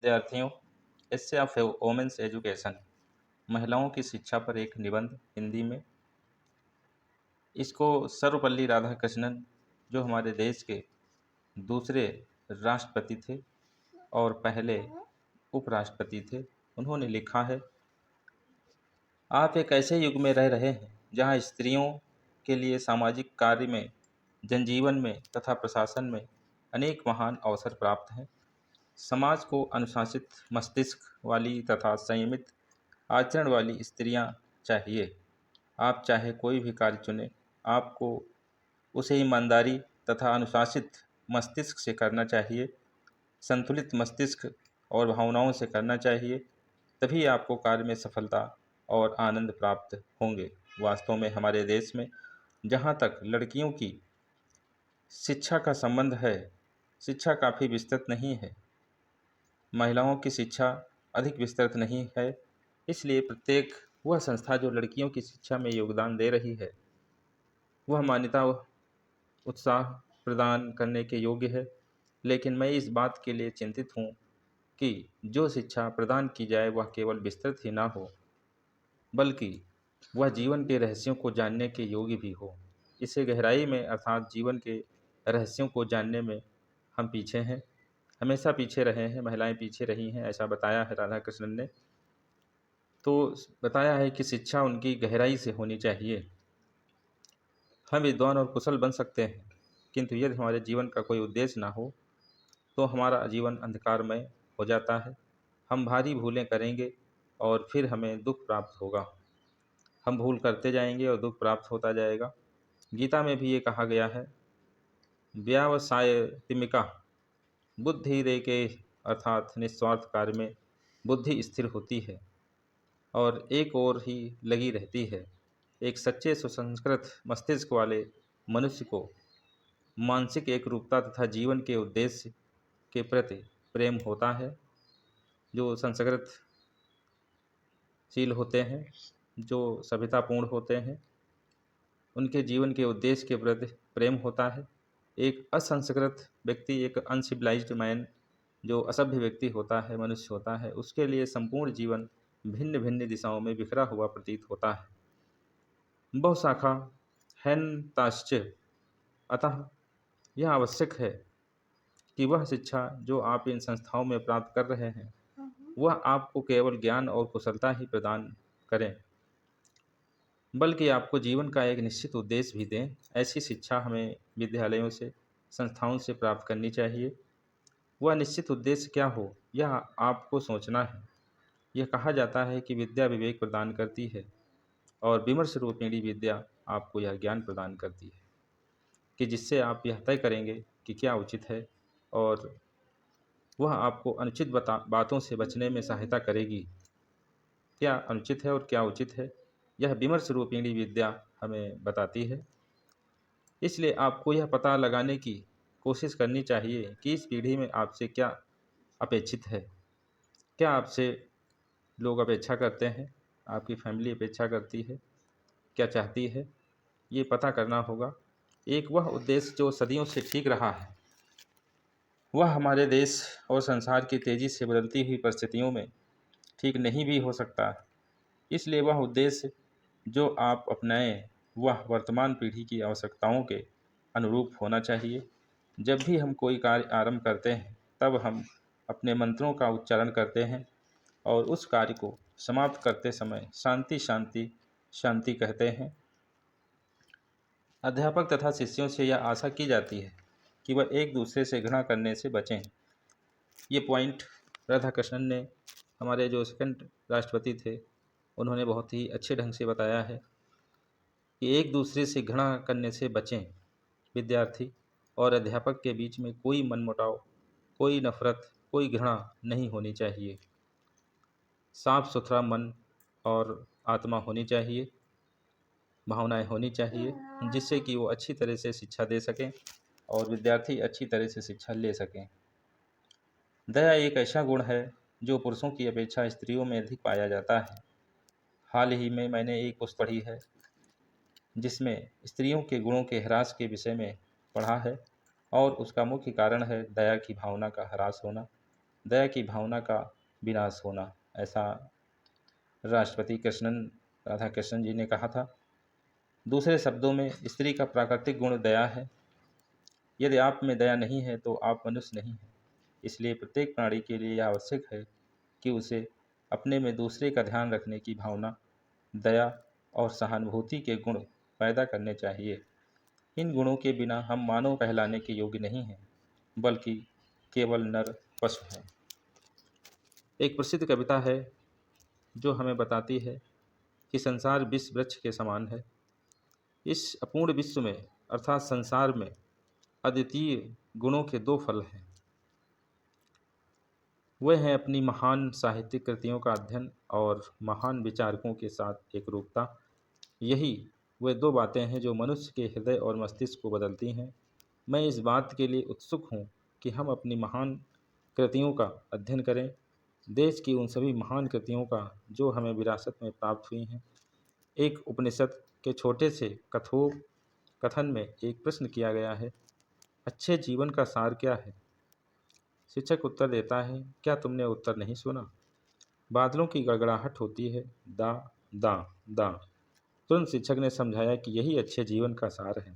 विद्यार्थियों, इससे of women's education, महिलाओं की शिक्षा पर एक निबंध हिंदी में। इसको सर्वपल्ली राधाकृष्णन, जो हमारे देश के दूसरे राष्ट्रपति थे और पहले उपराष्ट्रपति थे, उन्होंने लिखा है। आप एक ऐसे युग में रह रहे हैं जहां स्त्रियों के लिए सामाजिक कार्य में, जनजीवन में तथा प्रशासन में अनेक महान अवसर प्राप्त हैं। समाज को अनुशासित मस्तिष्क वाली तथा संयमित आचरण वाली स्त्रियां चाहिए। आप चाहे कोई भी कार्य चुनें, आपको उसे ईमानदारी तथा अनुशासित मस्तिष्क से करना चाहिए, संतुलित मस्तिष्क और भावनाओं से करना चाहिए। तभी आपको कार्य में सफलता और आनंद प्राप्त होंगे। वास्तव में हमारे देश में जहाँ तक लड़कियों की शिक्षा का संबंध है, शिक्षा काफ़ी विस्तृत नहीं है। महिलाओं की शिक्षा अधिक विस्तृत नहीं है। इसलिए प्रत्येक वह संस्था जो लड़कियों की शिक्षा में योगदान दे रही है, वह मान्यता उत्साह प्रदान करने के योग्य है। लेकिन मैं इस बात के लिए चिंतित हूँ कि जो शिक्षा प्रदान की जाए वह केवल विस्तृत ही ना हो, बल्कि वह जीवन के रहस्यों को जानने के योग्य भी हो। इसे गहराई में अर्थात जीवन के रहस्यों को जानने में हम पीछे हैं, हमेशा पीछे रहे हैं, महिलाएं पीछे रही हैं, ऐसा बताया है राधा कृष्णन ने। तो बताया है कि शिक्षा उनकी गहराई से होनी चाहिए। हम विद्वान और कुशल बन सकते हैं, किंतु यदि हमारे जीवन का कोई उद्देश्य ना हो तो हमारा जीवन अंधकारमय हो जाता है। हम भारी भूलें करेंगे और फिर हमें दुख प्राप्त होगा। हम भूल करते जाएंगे और दुख प्राप्त होता जाएगा। गीता में भी ये कहा गया है, व्यावसायिमिका बुद्धि रेके, अर्थात निस्वार्थ कार्य में बुद्धि स्थिर होती है और एक ओर ही लगी रहती है। एक सच्चे सुसंस्कृत मस्तिष्क वाले मनुष्य को मानसिक एकरूपता तथा जीवन के उद्देश्य के प्रति प्रेम होता है। जो संस्कृतशील होते हैं, जो सभ्यतापूर्ण होते हैं, उनके जीवन के उद्देश्य के प्रति प्रेम होता है। एक असंस्कृत व्यक्ति, एक अनसिविलाइज्ड मैन, जो असभ्य व्यक्ति होता है, मनुष्य होता है, उसके लिए संपूर्ण जीवन भिन्न भिन्न दिशाओं में बिखरा हुआ प्रतीत होता है। बहुशाखा हैन्ताश्च, अतः यह आवश्यक है कि वह शिक्षा जो आप इन संस्थाओं में प्राप्त कर रहे हैं, वह आपको केवल ज्ञान और कुशलता ही प्रदान करें, बल्कि आपको जीवन का एक निश्चित उद्देश्य भी दें। ऐसी शिक्षा हमें विद्यालयों से, संस्थाओं से प्राप्त करनी चाहिए। वह निश्चित उद्देश्य क्या हो, यह आपको सोचना है। यह कहा जाता है कि विद्या विवेक प्रदान करती है और विमर्श रूपिणी विद्या आपको यह ज्ञान प्रदान करती है कि जिससे आप यह तय करेंगे कि क्या उचित है, और वह आपको अनुचित बातों से बचने में सहायता करेगी। क्या अनुचित है और क्या उचित है, यह विमर्श रूपिणी विद्या हमें बताती है। इसलिए आपको यह पता लगाने की कोशिश करनी चाहिए कि इस पीढ़ी में आपसे क्या अपेक्षित है, क्या आपसे लोग अपेक्षा करते हैं, आपकी फैमिली अपेक्षा करती है, क्या चाहती है, ये पता करना होगा। एक वह उद्देश्य जो सदियों से ठीक रहा है, वह हमारे देश और संसार की तेज़ी से बदलती हुई परिस्थितियों में ठीक नहीं भी हो सकता। इसलिए वह उद्देश्य जो आप अपनाएं, वह वर्तमान पीढ़ी की आवश्यकताओं के अनुरूप होना चाहिए। जब भी हम कोई कार्य आरंभ करते हैं, तब हम अपने मंत्रों का उच्चारण करते हैं और उस कार्य को समाप्त करते समय शांति शांति शांति कहते हैं। अध्यापक तथा शिष्यों से यह आशा की जाती है कि वह एक दूसरे से घृणा करने से बचें। ये पॉइंट राधाकृष्णन ने, हमारे जो सेकंड राष्ट्रपति थे, उन्होंने बहुत ही अच्छे ढंग से बताया है कि एक दूसरे से घृणा करने से बचें। विद्यार्थी और अध्यापक के बीच में कोई मनमुटाव, कोई नफरत, कोई घृणा नहीं होनी चाहिए। साफ सुथरा मन और आत्मा होनी चाहिए, भावनाएं होनी चाहिए, जिससे कि वो अच्छी तरह से शिक्षा दे सकें और विद्यार्थी अच्छी तरह से शिक्षा ले सकें। दया एक ऐसा गुण है जो पुरुषों की अपेक्षा स्त्रियों में अधिक पाया जाता है। हाल ही में मैंने एक पुस्तक पढ़ी है जिसमें स्त्रियों के गुणों के ह्रास के विषय में पढ़ा है, और उसका मुख्य कारण है दया की भावना का ह्रास होना। दया की भावना का विनाश होना, ऐसा राष्ट्रपति कृष्णन राधा कृष्णन जी ने कहा था। दूसरे शब्दों में स्त्री का प्राकृतिक गुण दया है। यदि आप में दया नहीं है तो आप मनुष्य नहीं हैं। इसलिए प्रत्येक प्राणी के लिए यह आवश्यक है कि उसे अपने में दूसरे का ध्यान रखने की भावना, दया और सहानुभूति के गुण पैदा करने चाहिए। इन गुणों के बिना हम मानव कहलाने के योग्य नहीं हैं, बल्कि केवल नर पशु हैं। एक प्रसिद्ध कविता है जो हमें बताती है कि संसार विष वृक्ष के समान है। इस अपूर्ण विश्व में अर्थात संसार में अद्वितीय गुणों के दो फल हैं। वे हैं अपनी महान साहित्यिक कृतियों का अध्ययन और महान विचारकों के साथ एकरूपता। यही वे दो बातें हैं जो मनुष्य के हृदय और मस्तिष्क को बदलती हैं। मैं इस बात के लिए उत्सुक हूँ कि हम अपनी महान कृतियों का अध्ययन करें, देश की उन सभी महान कृतियों का जो हमें विरासत में प्राप्त हुई हैं। एक उपनिषद के छोटे से कथन में एक प्रश्न किया गया है, अच्छे जीवन का सार क्या है? शिक्षक उत्तर देता है, क्या तुमने उत्तर नहीं सुना? बादलों की गड़गड़ाहट होती है, दा दा दा। तुरंत शिक्षक ने समझाया कि यही अच्छे जीवन का सार है।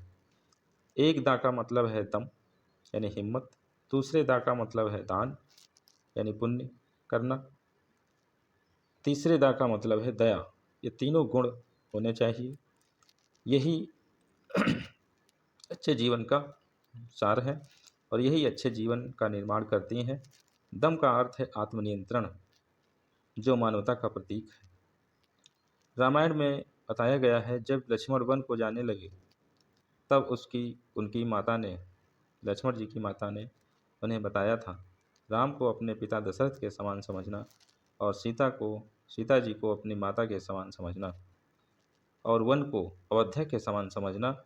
एक दा का मतलब है दम यानी हिम्मत, दूसरे दा का मतलब है दान यानी पुण्य करना, तीसरे दा का मतलब है दया। ये तीनों गुण होने चाहिए। यही अच्छे जीवन का सार है और यही अच्छे जीवन का निर्माण करती हैं। दम का अर्थ है आत्मनियंत्रण, जो मानवता का प्रतीक है। रामायण में बताया गया है, जब लक्ष्मण वन को जाने लगे तब उनकी माता ने, लक्ष्मण जी की माता ने उन्हें बताया था, राम को अपने पिता दशरथ के समान समझना और सीता जी को अपनी माता के समान समझना और वन को अयोध्या के समान समझना।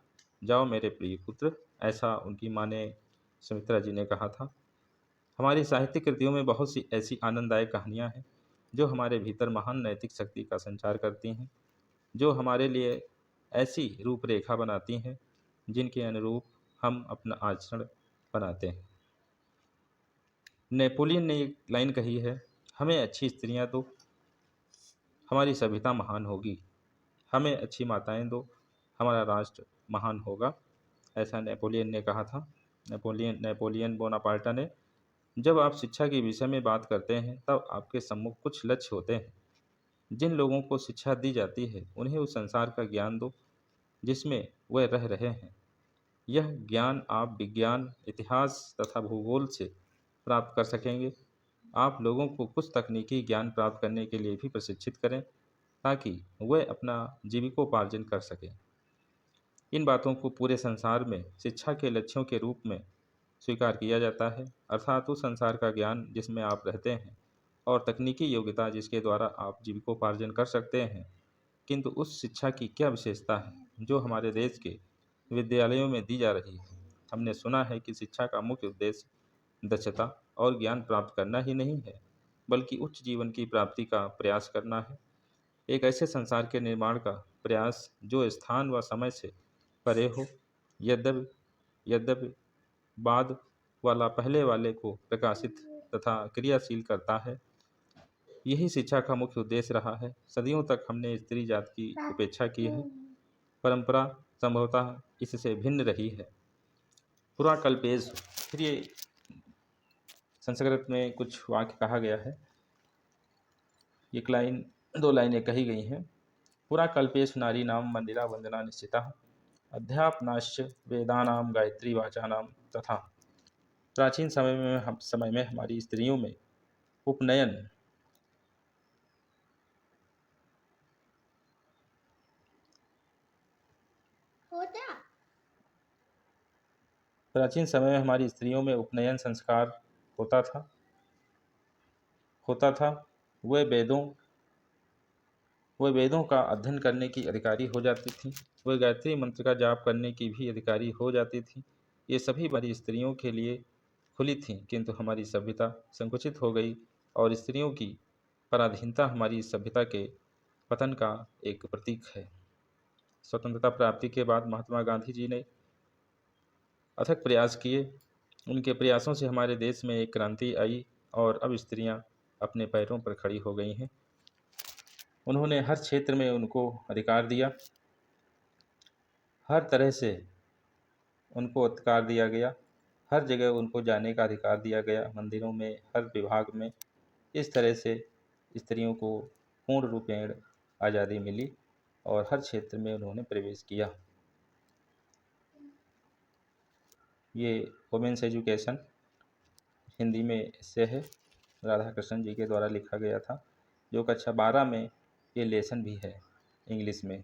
जाओ मेरे प्रिय पुत्र, ऐसा उनकी माँ ने, सुमित्रा जी ने कहा था। हमारी साहित्यिक कृतियों में बहुत सी ऐसी आनंददायक कहानियाँ हैं जो हमारे भीतर महान नैतिक शक्ति का संचार करती हैं, जो हमारे लिए ऐसी रूपरेखा बनाती हैं जिनके अनुरूप हम अपना आचरण बनाते हैं। नेपोलियन ने एक लाइन कही है, हमें अच्छी स्त्रियां दो, हमारी सभ्यता महान होगी। हमें अच्छी माताएं दो, हमारा राष्ट्र महान होगा। ऐसा नेपोलियन ने कहा था। नेपोलियन बोनापार्टा ने। जब आप शिक्षा के विषय में बात करते हैं तब आपके सम्मुख कुछ लक्ष्य होते हैं। जिन लोगों को शिक्षा दी जाती है उन्हें उस संसार का ज्ञान दो जिसमें वह रह रहे हैं। यह ज्ञान आप विज्ञान, इतिहास तथा भूगोल से प्राप्त कर सकेंगे। आप लोगों को कुछ तकनीकी ज्ञान प्राप्त करने के लिए भी प्रशिक्षित करें ताकि वह अपना जीविकोपार्जन कर सकें। इन बातों को पूरे संसार में शिक्षा के लक्ष्यों के रूप में स्वीकार किया जाता है, अर्थात उस संसार का ज्ञान जिसमें आप रहते हैं और तकनीकी योग्यता जिसके द्वारा आप जीविकोपार्जन कर सकते हैं। किंतु उस शिक्षा की क्या विशेषता है जो हमारे देश के विद्यालयों में दी जा रही है? हमने सुना है कि शिक्षा का मुख्य उद्देश्य दक्षता और ज्ञान प्राप्त करना ही नहीं है, बल्कि उच्च जीवन की प्राप्ति का प्रयास करना है। एक ऐसे संसार के निर्माण का प्रयास जो स्थान व समय से परे हो। यद्यपि यद्यपि बाद वाला पहले वाले को प्रकाशित तथा क्रियाशील करता है। यही शिक्षा का मुख्य उद्देश्य रहा है। सदियों तक हमने स्त्री जात की उपेक्षा की है। परंपरा संभवतः इससे भिन्न रही है। पूरा कल्पेश। फिर ये संस्कृत में कुछ वाक्य कहा गया है। एक लाइन, दो लाइनें कही गई हैं। पुरा कल्पेश नारी नाम मंदिरा वंदना निश्चिता अध्यापनाश्च वेदानाम गायत्री वाचानाम तथा। प्राचीन समय में हमारी स्त्रियों में उपनयन प्राचीन समय में हमारी स्त्रियों में उपनयन संस्कार होता था होता था वह वेदों का अध्ययन करने की अधिकारी हो जाती थी। वह गायत्री मंत्र का जाप करने की भी अधिकारी हो जाती थी। ये सभी हमारी स्त्रियों के लिए खुली थीं, किंतु हमारी सभ्यता संकुचित हो गई और स्त्रियों की पराधीनता हमारी सभ्यता के पतन का एक प्रतीक है। स्वतंत्रता प्राप्ति के बाद महात्मा गांधी जी ने अथक प्रयास किए। उनके प्रयासों से हमारे देश में एक क्रांति आई और अब स्त्रियां अपने पैरों पर खड़ी हो गई हैं। उन्होंने हर क्षेत्र में उनको अधिकार दिया, हर तरह से उनको अधिकार दिया गया, हर जगह उनको जाने का अधिकार दिया गया, मंदिरों में, हर विभाग में। इस तरह से स्त्रियों को पूर्ण रूपेण आज़ादी मिली और हर क्षेत्र में उन्होंने प्रवेश किया। ये वुमेन्स एजुकेशन हिंदी में इससे है, राधा कृष्णन जी के द्वारा लिखा गया था, जो कक्षा 12 में ये लेसन भी है इंग्लिश में।